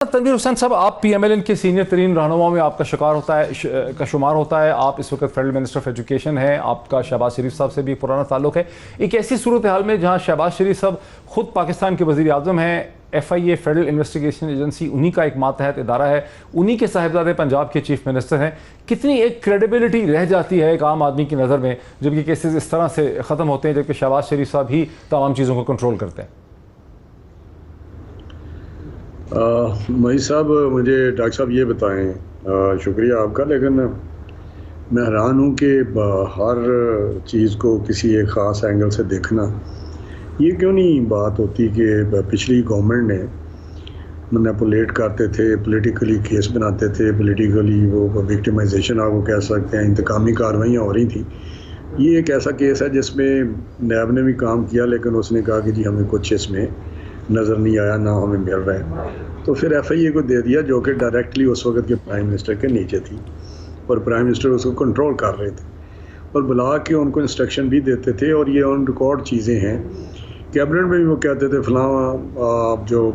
तनवीर हुसैन साहब, आप PMLN के सीनियर तरीन रहनुमाओं में आपका शुमार होता है। आप इस वक्त फेडरल मिनिस्टर ऑफ एजुकेशन हैं। आपका शहबाज शरीफ साहब से भी पुराना ताल्लुक है। एक ऐसी सूरत हाल में जहां शहबाज शरीफ साहब खुद पाकिस्तान के वज़ीर आज़म हैं, FIA फेडरल इन्वेस्टिगेशन एजेंसी उन्हीं का एक मातहत इदारा है, उन्हीं के साहिबजादे पंजाब के चीफ मिनिस्टर हैं। कितनी एक क्रेडिबिलिटी रह जाती है एक आम आदमी की नज़र में जब ये केसेस इस तरह से ख़त्म होते हैं, जबकि शहबाज शरीफ साहब ही तमाम चीज़ों को कंट्रोल करते हैं। मई साहब, मुझे डॉक्टर साहब ये बताएं, शुक्रिया आपका, लेकिन मैं हैरान हूँ कि हर चीज़ को किसी एक ख़ास एंगल से देखना, ये क्यों नहीं बात होती कि पिछली गवर्नमेंट ने मैनिपुलेट करते थे, पॉलिटिकली केस बनाते थे, पॉलिटिकली वो विक्टिमाइजेशन आपको कह सकते हैं, इंतकामी कार्रवाइयाँ हो रही थी। ये एक ऐसा केस है जिसमें नैब ने भी काम किया, लेकिन उसने कहा कि जी हमें कुछ इसमें नज़र नहीं आया, ना हमें मिल रहा है, तो फिर FIA को दे दिया, जो कि डायरेक्टली उस वक्त के प्राइम मिनिस्टर के नीचे थी और प्राइम मिनिस्टर उसको कंट्रोल कर रहे थे और बुला के उनको इंस्ट्रक्शन भी देते थे। और ये ऑन रिकॉर्ड चीज़ें हैं। कैबिनेट में भी वो कहते थे फलां जो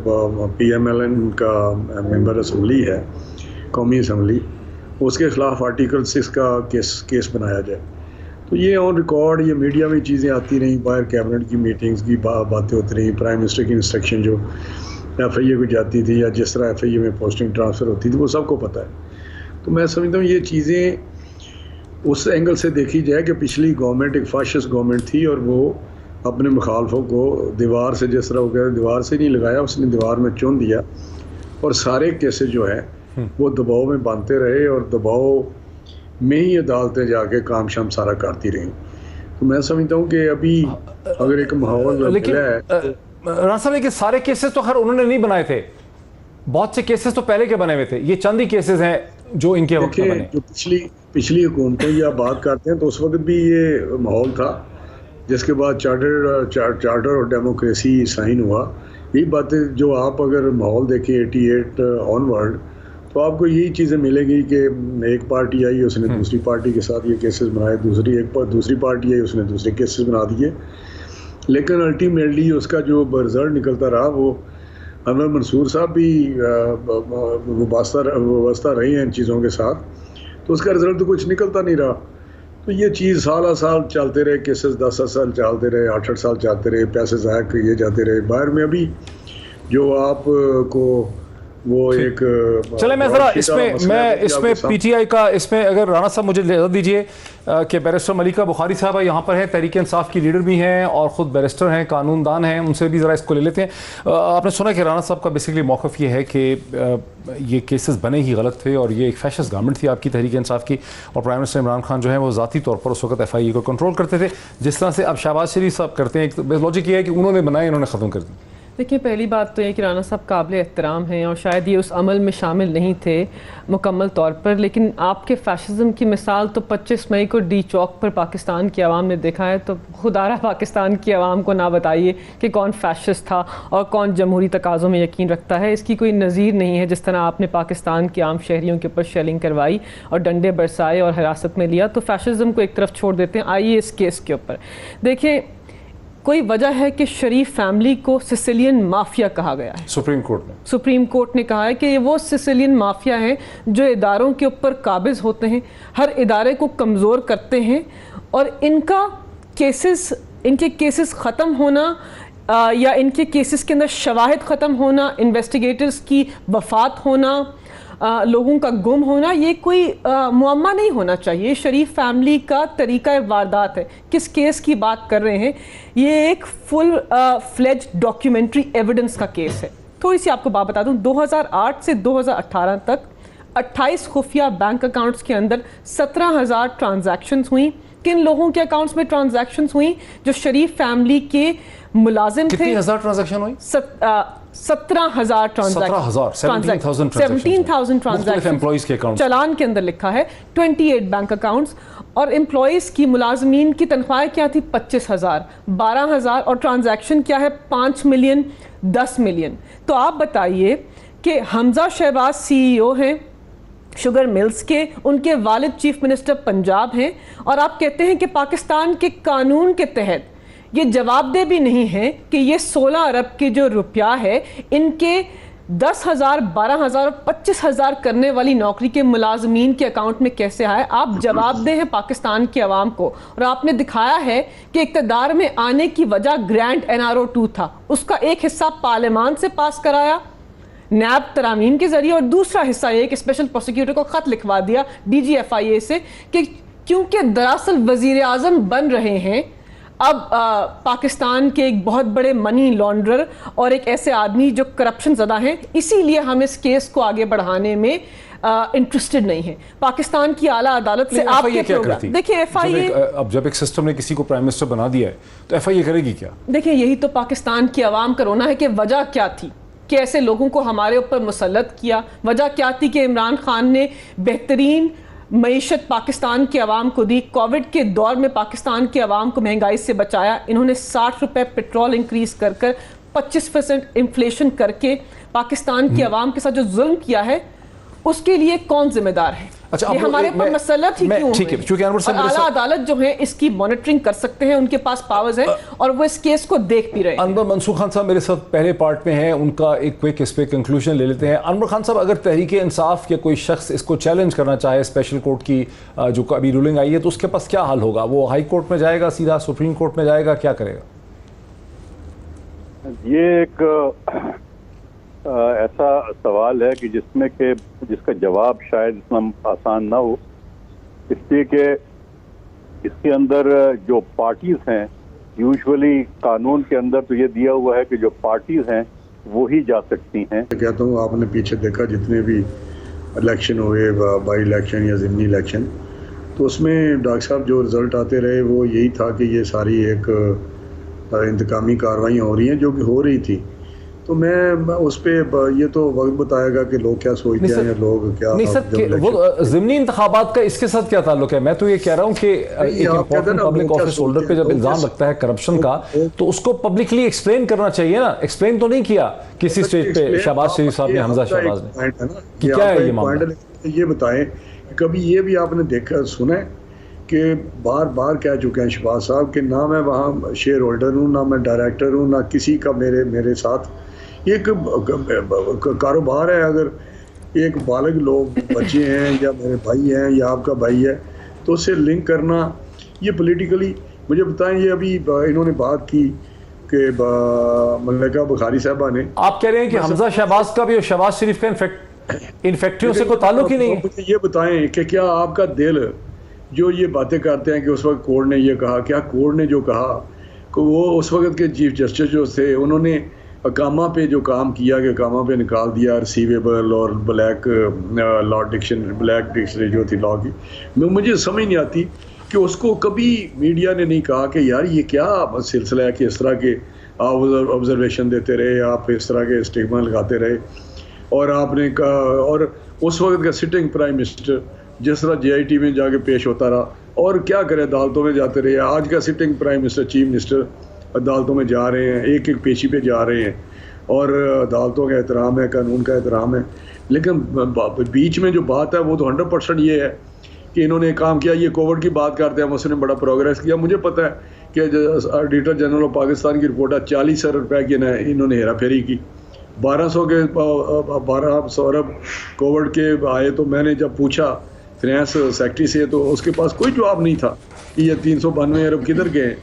PMLN का मेंबर असम्बली है, कौमी असम्बली, उसके ख़िलाफ़ आर्टिकल 6 का केस बनाया जाए। तो ये ऑन रिकॉर्ड, ये मीडिया में चीज़ें आती रहीं, बाहर कैबिनेट की मीटिंग्स की बातें होती रहीं, प्राइम मिनिस्टर की इंस्ट्रक्शन जो FIA को जाती थी या जिस तरह FIA में पोस्टिंग ट्रांसफ़र होती थी, वो सबको पता है। तो मैं समझता हूँ ये चीज़ें उस एंगल से देखी जाए कि पिछली गवर्नमेंट एक फाशिस्ट गवर्नमेंट थी और वो अपने मुखालफों को दीवार से, जिस तरह वो कह रहे, दीवार से नहीं लगाया, उसने दीवार में चुन दिया और सारे केसेस जो है वो दबाव में बांधते रहे और दबाव में ही अदालतें जाके काम शाम सारा करती रही। तो मैं समझता हूँ कि अभी अगर एक माहौल लेकिन राना साहब, लेकिन सारे केसेस तो खैर उन्होंने नहीं बनाए थे, बहुत से केसेस तो पहले के बने हुए थे। ये चंद ही केसेस हैं जो इनके वक्त में बने। जो पिछली हुकूमतें या बात करते हैं तो उस वक्त भी ये माहौल था, जिसके बाद चार्टर और डेमोक्रेसी साइन हुआ। यही बातें जो आप अगर माहौल देखें 88 ऑनवर्ड, तो आपको यही चीज़ें मिलेंगी कि एक पार्टी आई, उसने दूसरी पार्टी के साथ ये केसेस बनाए, दूसरी पार्टी आई, उसने दूसरे केसेस बना दिए, लेकिन अल्टीमेटली उसका जो रिज़ल्ट निकलता रहा वो अनवर मंसूर साहब भी वाबस्ता रहे हैं इन चीज़ों के साथ, तो उसका रिज़ल्ट तो कुछ निकलता नहीं रहा। तो ये चीज़ साल साल चलते रहे, केसेस 10 साल चलते रहे, 8 साल चलते रहे, पैसे ज़ाया किए जाते रहे। बाहर में अभी जो आपको वो एक चले, मैं ज़रा इसमें PTI का, इसमें अगर राना साहब मुझे इजाज़त दीजिए कि बैरिस्टर मलिका बुखारी साहब यहाँ पर हैं, तहरीक इंसाफ की लीडर भी हैं और ख़ुद बैरिस्टर हैं, कानूनदान हैं, उनसे भी ज़रा इसको ले लेते हैं। आपने सुना कि राना साहब का बेसिकली मौक़िफ़ ये है कि ये केसेस बने ही गलत थे और ये एक फैशिस्ट गवर्नमेंट थी आपकी तहरीक इंसाफ की, और प्राइम मिनिस्टर इमरान खान जो है वो ज़ाती तौर पर उस वक्त FIA को कंट्रोल करते थे, जिस तरह से अब शहबाज शरीफ साहब करते हैं। एक लॉजिक ये है कि उन्होंने बनाए, इन्होंने ख़त्म कर दी। देखिए, पहली बात तो ये कि राना साहब काबिल एहतराम हैं और शायद ये उस अमल में शामिल नहीं थे मुकम्मल तौर पर, लेकिन आपके फैशिज़म की मिसाल तो 25 मई को डी चौक पर पाकिस्तान की आवाम ने देखा है। तो खुदारा पाकिस्तान की आवाम को ना बताइए कि कौन फैशिस्ट था और कौन जमहूरी तकाज़ों में यकीन रखता है। इसकी कोई नज़ीर नहीं है। जिस तरह आपने पाकिस्तान के आम शहरियों के ऊपर शेलिंग करवाई और डंडे बरसाए और हिरासत में लिया, तो फैशिज़म को एक तरफ छोड़ देते हैं। आइए इस केस के ऊपर देखें, कोई वजह है कि शरीफ फैमिली को सिसिलियन माफिया कहा गया है। सुप्रीम कोर्ट ने कहा है कि ये वो सिसिलियन माफिया हैं जो इदारों के ऊपर काबिज होते हैं, हर इदारे को कमज़ोर करते हैं, और इनके केसेस ख़त्म होना या इनके केसेस के अंदर शवाहिद ख़त्म होना, इन्वेस्टिगेटर्स की वफ़ात होना, लोगों का गुम होना, ये कोई मुअम्मा नहीं होना चाहिए। शरीफ फैमिली का तरीका वारदात है। किस केस की बात कर रहे हैं? ये एक फुल फ्लेज डॉक्यूमेंट्री एविडेंस का केस है। थोड़ी सी आपको बात बता दूं, 2008 से 2018 तक 28 खुफिया बैंक अकाउंट्स के अंदर 17,000 ट्रांजैक्शंस हुई। किन लोगों के अकाउंट्स में ट्रांजैक्शंस हुई? जो शरीफ फैमिली के मुलाजिम थे। कितनी हजार ट्रांजैक्शन हुई? 17,000 ट्रांजैक्शन, 17,000 ट्रांजैक्शन चालान के अंदर लिखा है। 28 बैंक अकाउंट्स और एम्प्लॉयज़ की, मुलाजमीन की तनख्वाहें क्या थी? 25,000, 12,000, और ट्रांजैक्शन क्या है? 5 मिलियन, 10 मिलियन। तो आप बताइए कि हमजा शहबाज CEO हैं शुगर मिल्स के, उनके वालिद चीफ मिनिस्टर पंजाब हैं, और आप कहते हैं कि पाकिस्तान के कानून के तहत ये जवाबदेह भी नहीं है कि ये 16 अरब के जो रुपया है इनके 10,000, 12,000, 25,000 करने वाली नौकरी के मुलाजमीन के अकाउंट में कैसे आए? आप जवाबदेह हैं पाकिस्तान की आवाम को, और आपने दिखाया है कि इक़्तिदार में आने की वजह ग्रैंड NRO 2 था, उसका एक हिस्सा पार्लियामान से पास कराया नैब तरामीम के जरिए, और दूसरा हिस्सा ये कि स्पेशल प्रोसिक्यूटर को खत लिखवा दिया DG FIA से कि क्योंकि दरअसल वजीर आजम बन रहे हैं अब पाकिस्तान के एक बहुत बड़े मनी लॉन्ड्रर और एक ऐसे आदमी जो करप्शन ज़दा हैं, इसीलिए हम इस केस को आगे बढ़ाने में इंटरेस्टेड नहीं है। पाकिस्तान की आला अदालत से आपके प्रोग्राम देखिए, FIA अब जब एक सिस्टम ने किसी को प्राइम मिनिस्टर बना दिया है तो FIA करेगी क्या? देखिए, यही तो पाकिस्तान की आवाम का रोना है कि वजह क्या थी कि ऐसे लोगों को हमारे ऊपर मुसल्लत किया। वजह क्या थी कि इमरान खान ने बेहतरीन मईशत पाकिस्तान की आवाम को दी, कोविड के दौर में पाकिस्तान की आवाम को महंगाई से बचाया। इन्होंने 60 रुपए पेट्रोल इंक्रीज कर 25% इन्फ्लेशन करके पाकिस्तान की आवाम के साथ जो जुल्म किया है उसके लिए कौन जिम्मेदार है? अच्छा, ये हमारे ऊपर मसलत ही क्यों ठीक है, क्योंकि आला अदालत जो है इसकी मॉनिटरिंग कर सकते हैं, उनके पास पावर्स है और वो इस केस को देख भी रहे हैं। अनवर मंसूर खान साहब मेरे साथ पहले पार्ट में हैं, उनका एक क्विक इस पे कंक्लूजन ले लेते हैं। अनवर खान साहब, अगर तहरीक इंसाफ या कोई शख्स इसको चैलेंज करना चाहे स्पेशल कोर्ट की जो अभी रूलिंग आई है, तो उसके पास क्या हल होगा? वो हाई कोर्ट में जाएगा, सीधा सुप्रीम कोर्ट में जाएगा, क्या करेगा? ये एक ऐसा सवाल है कि जिसका जवाब शायद इतना आसान ना हो, इसलिए कि इसके अंदर जो पार्टीज हैं, यूजुअली कानून के अंदर तो ये दिया हुआ है कि जो पार्टीज हैं वो ही जा सकती हैं। कहता हूँ, आपने पीछे देखा जितने भी इलेक्शन हुए, बाई इलेक्शन या ज़िमनी इलेक्शन, तो उसमें डॉक्टर साहब जो रिज़ल्ट आते रहे वो यही था कि ये सारी एक इंतकामी कार्रवाइयाँ हो रही हैं, जो कि हो रही थी। तो मैं उस पर ये तो वक्त बताएगा कि लोग क्या सोचते हैं या लोग क्या नहीं सर, वो ज़िमनी इंतखाबात का इसके साथ क्या ताल्लुक है? मैं तो ये कह रहा हूँ कि एक इम्पोर्टेंट पब्लिक ऑफिस होल्डर पे जब इल्जाम लगता है करप्शन का, तो उसको पब्लिकली एक्सप्लेन करना चाहिए ना। एक्सप्लेन तो नहीं किया किसी स्टेज पे शहबाज शरीफ साहब ने, हमजा शहबाज ने, कि क्या है ये मामला? ये बताएं, कभी ये भी आपने देखा सुना है कि बार बार कह चुके हैं शहबाज साहब कि ना मैं वहाँ शेयर होल्डर हूँ, ना मैं डायरेक्टर हूँ, ना किसी का मेरे साथ ये कारोबार है। अगर एक बालग लोग बच्चे हैं या मेरे भाई हैं या आपका भाई है, तो उससे लिंक करना ये पॉलिटिकली, मुझे बताएं, ये अभी इन्होंने बात की कि मल्लिका बुखारी साहबा ने, आप कह रहे हैं कि हमजा शहबाज का भी और शहबाज शरीफ का इन फैक्ट्रियों से कोई ताल्लुक ही नहीं है? मुझे ये बताएं कि क्या आपका दिल जो ये बातें करते हैं कि उस वक्त कोर्ट ने ये कहा, क्या कोर्ट ने जो कहा कि वो उस वक्त के चीफ जस्टिस जो थे उन्होंने अकामा पे जो काम किया कि अकामा पे निकाल दिया रिसीवेबल और ब्लैक डिक्शनरी जो थी लॉ की, मुझे समझ नहीं आती कि उसको कभी मीडिया ने नहीं कहा कि यार ये क्या सिलसिला है कि इस तरह के आप ऑब्जर्वेशन देते रहे, आप इस तरह के स्टिग्मा लगाते रहे, और आपने कहा, और उस वक्त का सिटिंग प्राइम मिनिस्टर जिस तरह JIT में जाके पेश होता रहा, और क्या करे, अदालतों में जाते रहे। आज का sitting prime minister, chief minister अदालतों में जा रहे हैं, एक एक पेशी पे जा रहे हैं, और अदालतों का एहतराम है, कानून का एहतराम है। लेकिन बीच में जो बात है वो तो 100% ये है कि इन्होंने काम किया। ये कोविड की बात करते हैं, उसने बड़ा प्रोग्रेस किया। मुझे पता है कि ऑडिटर जनरल ऑफ पाकिस्तान की रिपोर्ट है, 40 अरब रुपये की इन्होंने हेरा फेरी की। 1200 अरब कोविड के आए, तो मैंने जब पूछा फाइनेंस सेक्रेटरी से, तो उसके पास कोई जवाब नहीं था कि ये 392 अरब किधर गए।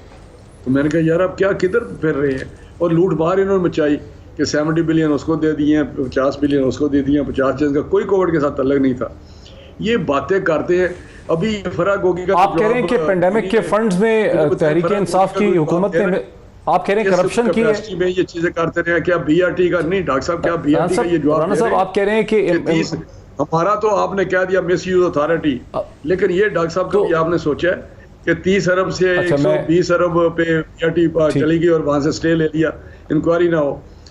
तो मैंने कहा यार आप क्या किधर फिर रहे हैं? और लूट मार इन्होंने मचाई कि 70 बिलियन उसको दे दिए हैं, 50 बिलियन उसको दे दिए हैं, 50 जिनका कोई कोविड के साथ तल्लक नहीं था। ये बातें करते हैं। अभी फराग होगी का आप कह रहे हैं कि पेंडेमिक के फंड्स में तहरीक इंसाफ की हुकूमत ने, आप कह रहे हैं करप्शन की में ये चीजें करते रहे। क्या BRT का नहीं डॉक्टर साहब, क्या BRT का ये जवाब साहब आप कह रहे हैं कि हमारा तो आपने कह दिया मिस यूज अथॉरिटी, लेकिन ये डॉक्टर साहब कभी आपने सोचा है कि 30 अरब से 120 अरब पे BRT चली गई और वहां से स्टे ले लिया, इंक्वायरी ना हो?